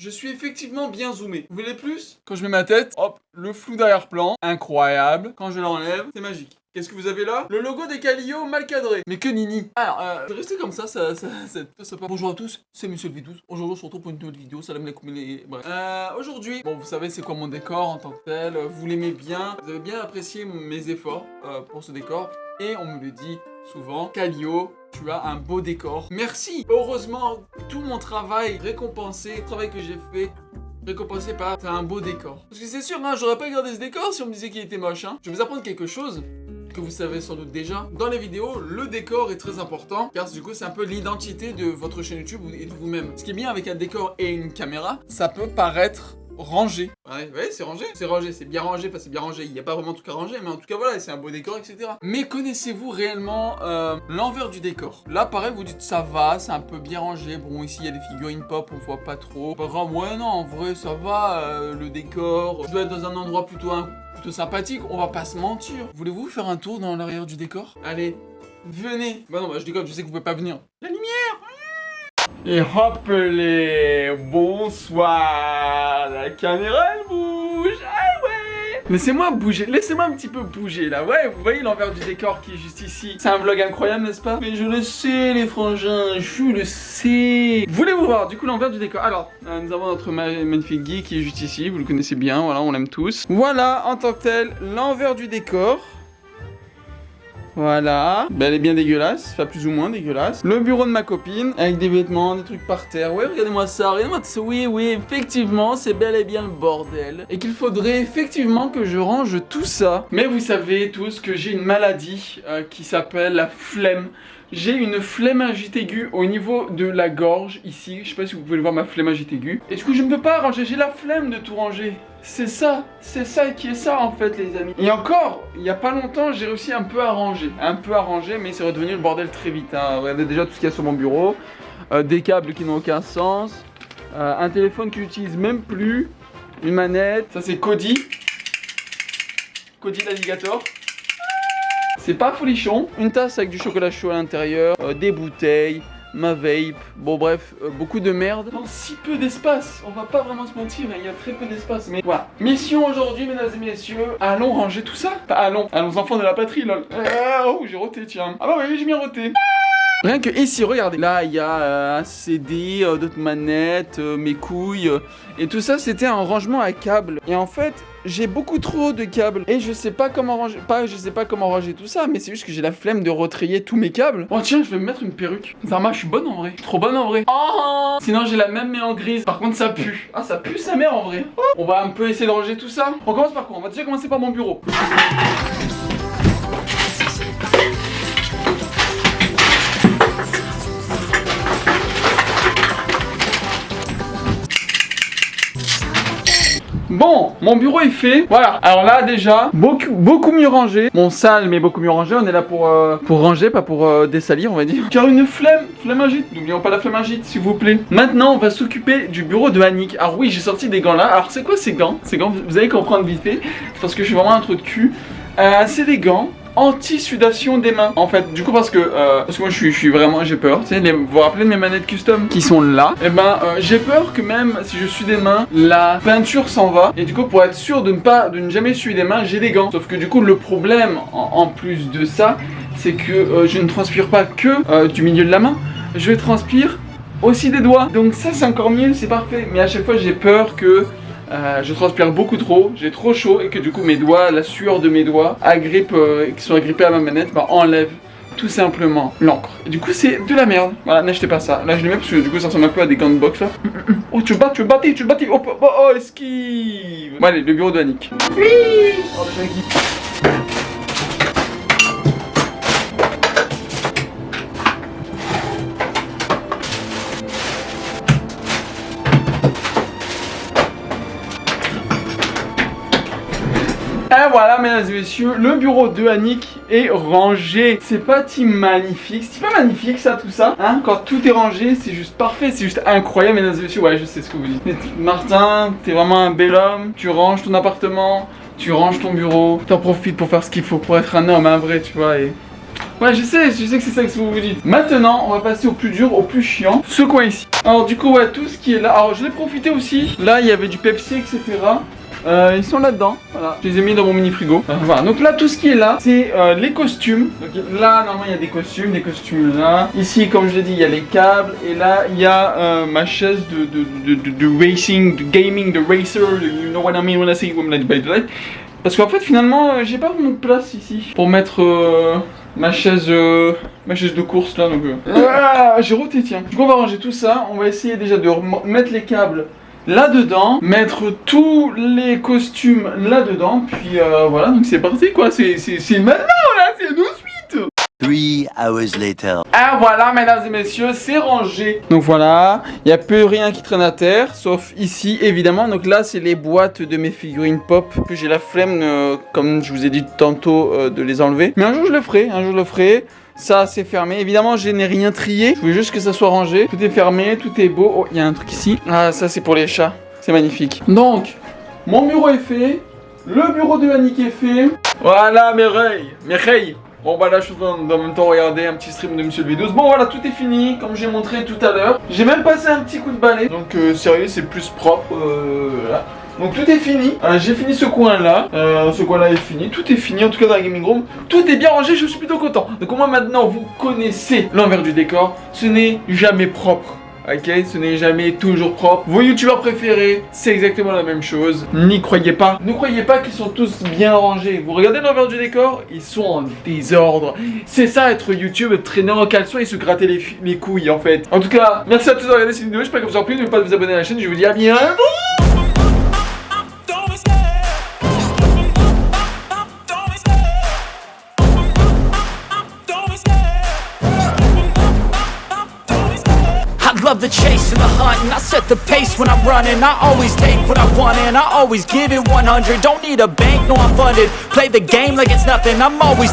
Je suis effectivement bien zoomé. Vous voulez plus? Quand je mets ma tête, hop, le flou d'arrière-plan, incroyable. Quand je l'enlève, c'est magique. Qu'est-ce que vous avez là? Le logo des Calio mal cadré. Mais que nini. Alors, je vais rester comme ça, ça pas. Bonjour à tous, c'est Monsieur le V12. Aujourd'hui, on se retrouve pour une nouvelle vidéo. Salam alaikum les... Bref. Aujourd'hui, bon, vous savez c'est quoi mon décor en tant que tel. Vous l'aimez bien. Vous avez bien apprécié mes efforts pour ce décor. Et on me le dit souvent. Calio, tu as un beau décor. Merci. Heureusement, tout mon travail récompensé, le travail que j'ai fait, récompensé par t'as un beau décor. Parce que c'est sûr, hein, j'aurais pas gardé ce décor si on me disait qu'il était moche. Hein. Je vais vous apprendre quelque chose que vous savez sans doute déjà. Dans les vidéos, le décor est très important car du coup c'est un peu l'identité de votre chaîne YouTube et de vous-même. Ce qui est bien avec un décor et une caméra, ça peut paraître rangé. Ouais, c'est rangé. C'est rangé, c'est bien rangé, enfin c'est bien rangé. Il n'y a pas vraiment tout à ranger, mais en tout cas voilà, c'est un beau décor, etc. Mais connaissez-vous réellement l'envers du décor? Là pareil, vous dites ça va, c'est un peu bien rangé. Bon, ici il y a des figurines pop, on voit pas trop. Pas grave, ouais non, en vrai ça va, le décor. Je dois être dans un endroit plutôt sympathique, on va pas se mentir. Voulez-vous faire un tour dans l'arrière du décor? Allez, venez. Bah non, je déconne, je sais que vous pouvez pas venir. La lumière! Et hop les... Bonsoir. La caméra elle bouge. Ah ouais. Laissez-moi bouger, laissez-moi un petit peu bouger là. Ouais, vous voyez l'envers du décor qui est juste ici. C'est un vlog incroyable, n'est-ce pas? Mais je le sais les frangins, je le sais. Voulez-vous voir du coup l'envers du décor? Alors, nous avons notre magnifique Guy qui est juste ici. Vous le connaissez bien, voilà, on l'aime tous. Voilà, en tant que tel, l'envers du décor. Voilà, ben, elle est bien dégueulasse, enfin plus ou moins dégueulasse. Le bureau de ma copine, avec des vêtements, des trucs par terre. Ouais, regardez-moi ça, regardez-moi ça. Oui, effectivement, c'est bel et bien le bordel. Et qu'il faudrait effectivement que je range tout ça. Mais vous savez tous que j'ai une maladie qui s'appelle la flemme. J'ai une flémingite aiguë au niveau de la gorge, ici. Je sais pas si vous pouvez le voir, ma flémingite aiguë. Et du coup, je ne peux pas ranger, j'ai la flemme de tout ranger. C'est ça qui est ça en fait les amis. Et encore, il y a pas longtemps, j'ai réussi un peu à ranger, mais c'est redevenu le bordel très vite. Hein. Regardez déjà tout ce qu'il y a sur mon bureau. Des câbles qui n'ont aucun sens. Un téléphone que j'utilise même plus. Une manette. Ça c'est Kodi. Kodi l'alligator. C'est pas folichon. Une tasse avec du chocolat chaud à l'intérieur. Des bouteilles. Ma vape, bon bref, beaucoup de merde. Dans si peu d'espace, on va pas vraiment se mentir, il y a très peu d'espace. Mais voilà, mission aujourd'hui mesdames et messieurs, allons ranger tout ça. Enfin, allons enfants de la patrie lol. Oh j'ai roté tiens. Ah bah oui j'ai bien roté. Rien que ici, regardez, là il y a un CD, d'autres manettes, mes couilles, et tout ça c'était un rangement à câbles. Et en fait, j'ai beaucoup trop de câbles et je sais pas comment ranger tout ça, mais c'est juste que j'ai la flemme de retrayer tous mes câbles. Oh tiens, je vais me mettre une perruque. Zarma, je suis bonne en vrai, trop bonne en vrai. Oh sinon j'ai la même mais en grise. Par contre ça pue. Ah ça pue sa mère en vrai. Oh. On va un peu essayer de ranger tout ça. On commence par quoi? On va déjà commencer par mon bureau. Bon, mon bureau est fait. Voilà. Alors là déjà, beaucoup mieux rangé. Bon, sale mais beaucoup mieux rangé. On est là pour ranger, pas pour dessalir, on va dire. Car une flémingite. N'oublions pas la flémingite, s'il vous plaît. Maintenant, on va s'occuper du bureau de Annick. Alors oui, j'ai sorti des gants là. Alors c'est quoi ces gants? Ces gants, vous allez comprendre vite fait. Parce que je suis vraiment un trou de cul. C'est des gants anti-sudation des mains. En fait, du coup parce que moi je suis vraiment, j'ai peur. Tu sais, vous vous rappelez de mes manettes custom qui sont là? Et ben j'ai peur que même si je suis des mains, la peinture s'en va. Et du coup pour être sûr de ne jamais suer des mains, j'ai des gants. Sauf que du coup le problème en plus de ça, c'est que je ne transpire pas que du milieu de la main. Je transpire aussi des doigts. Donc ça c'est encore mieux, c'est parfait. Mais à chaque fois j'ai peur que je transpire beaucoup trop, j'ai trop chaud et que du coup mes doigts, la sueur de mes doigts qui sont agrippés à ma manette, bah, enlève tout simplement l'encre. Et du coup c'est de la merde. Voilà, n'achetez pas ça. Là je les mets parce que du coup ça ressemble un peu à des gants de boxe là. Oh tu veux battre. Oh esquive. Bon allez, le bureau de Annick. Oui. Oh, et voilà mesdames et messieurs, le bureau de Annick est rangé. C'est pas magnifique, c'est pas magnifique ça tout ça hein? Quand tout est rangé c'est juste parfait, c'est juste incroyable mesdames et messieurs. Ouais je sais ce que vous dites. Mais Martin, t'es vraiment un bel homme. Tu ranges ton appartement, tu ranges ton bureau. T'en profites pour faire ce qu'il faut pour être un homme, un vrai tu vois. Et Ouais, je sais que c'est ça que vous vous dites. Maintenant, on va passer au plus dur, au plus chiant. Ce coin ici. Alors du coup, ouais, tout ce qui est là. Alors je l'ai profité aussi. Là, il y avait du Pepsi, etc. Ils sont là-dedans, voilà. Je les ai mis dans mon mini frigo. Voilà, donc là tout ce qui est là, c'est les costumes. Donc là normalement il y a des costumes là. Ici comme je l'ai dit il y a les câbles. Et là il y a ma chaise de racing, de gaming, de racer, you know what I mean when I say women by the light. Parce qu'en fait finalement j'ai pas vraiment de place ici pour mettre ma chaise de course là. Donc j'ai roté tiens. Donc on va ranger tout ça. On va essayer déjà de mettre les câbles là-dedans, mettre tous les costumes là-dedans, puis voilà, donc c'est parti quoi, c'est maintenant là, c'est tout de suite. 3 hours later. Ah voilà, mesdames et messieurs, c'est rangé. Donc voilà, il n'y a plus rien qui traîne à terre, sauf ici évidemment. Donc là, c'est les boîtes de mes figurines pop, que j'ai la flemme, comme je vous ai dit tantôt, de les enlever. Mais un jour je le ferai, Ça, c'est fermé. Évidemment, je n'ai rien trié. Je veux juste que ça soit rangé. Tout est fermé, tout est beau. Oh, il y a un truc ici. Ah, ça, c'est pour les chats. C'est magnifique. Donc, mon bureau est fait. Le bureau de Annick est fait. Voilà, mes reilles. Bon, bah là, je suis en même temps regarder un petit stream de Monsieur le V12. Bon, voilà, tout est fini, comme j'ai montré tout à l'heure. J'ai même passé un petit coup de balai. Donc, sérieux, c'est plus propre. Là. Donc tout est fini, j'ai fini ce coin là est fini, tout est fini en tout cas dans la gaming room, tout est bien rangé, je suis plutôt content. Donc au moins maintenant vous connaissez l'envers du décor, ce n'est jamais propre, ok, ce n'est jamais toujours propre. Vos youtubeurs préférés, c'est exactement la même chose, n'y croyez pas, ne croyez pas qu'ils sont tous bien rangés. Vous regardez l'envers du décor, ils sont en désordre. C'est ça être YouTube, traîner en caleçon et se gratter les couilles en fait. En tout cas, merci à tous d'avoir regardé cette vidéo, j'espère que vous en plu, n'oubliez pas de vous abonner à la chaîne, je vous dis à bientôt. Love the chase and the hunt, and I set the pace when I'm running. I always take what I want and I always give it 100. Don't need a bank, no I'm funded. Play the game like it's nothing, I'm always